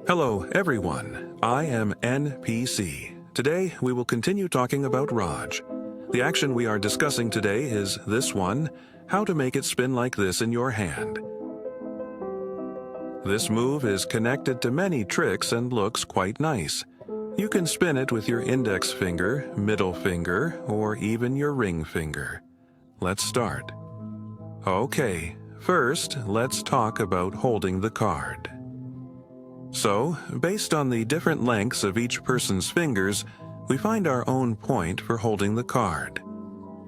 Hello everyone, I am NPC. Today we will continue talking about Raj. The action we are discussing today is this one, how to make it spin like this in your hand. This move is connected to many tricks and looks quite nice. You can spin it with your index finger, middle finger, or even your ring finger. Let's start. Okay, first let's talk about holding the card. So, based on the different lengths of each person's fingers, we find our own point for holding the card.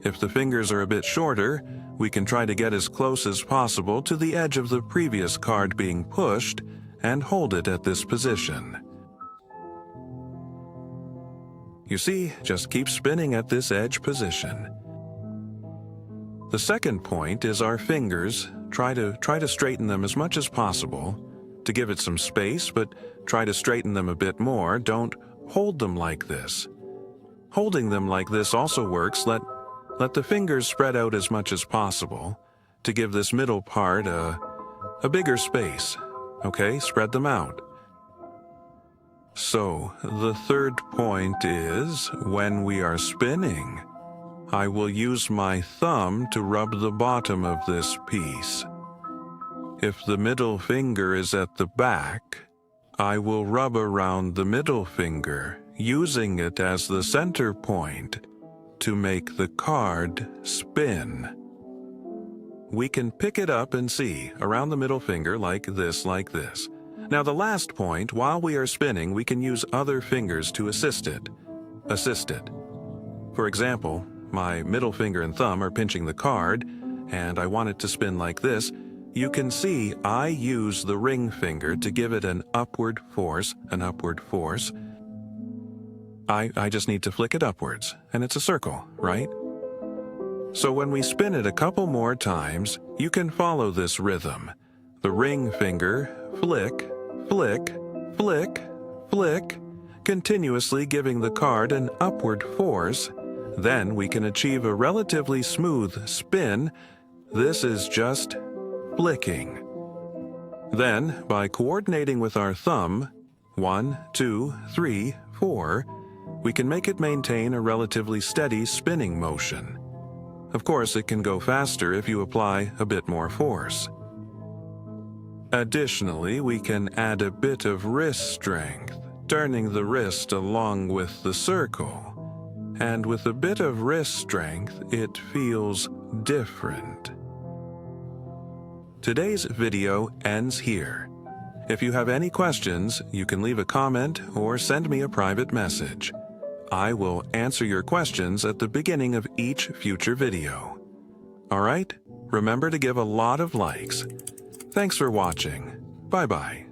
If the fingers are a bit shorter, we can try to get as close as possible to the edge of the previous card being pushed and hold it at this position. You see, just keep spinning at this edge position. The second point is our fingers. Try to straighten them as much as possible. To give it some space, but try to straighten them a bit more. Don't hold them like this. Holding them like this also works. Let the fingers spread out as much as possible to give this middle part a bigger space. Okay, spread them out. So, the third point is, when we are spinning, I will use my thumb to rub the bottom of this piece. If the middle finger is at the back, I will rub around the middle finger, using it as the center point to make the card spin. We can pick it up and see around the middle finger like this. Now the last point, while we are spinning, we can use other fingers to assist it. For example, my middle finger and thumb are pinching the card, and I want it to spin like this. You can see I use the ring finger to give it an upward force. I just need to flick it upwards, and it's a circle, right? So when we spin it a couple more times, you can follow this rhythm. The ring finger, flick, flick, flick, flick, continuously giving the card an upward force. Then we can achieve a relatively smooth spin. This is just flicking. Then, by coordinating with our thumb, 1, 2, 3, 4, we can make it maintain a relatively steady spinning motion. Of course, it can go faster if you apply a bit more force. Additionally, we can add a bit of wrist strength, turning the wrist along with the circle. And with a bit of wrist strength, it feels different. Today's video ends here. If you have any questions, you can leave a comment or send me a private message. I will answer your questions at the beginning of each future video. Alright? Remember to give a lot of likes. Thanks for watching. Bye-bye.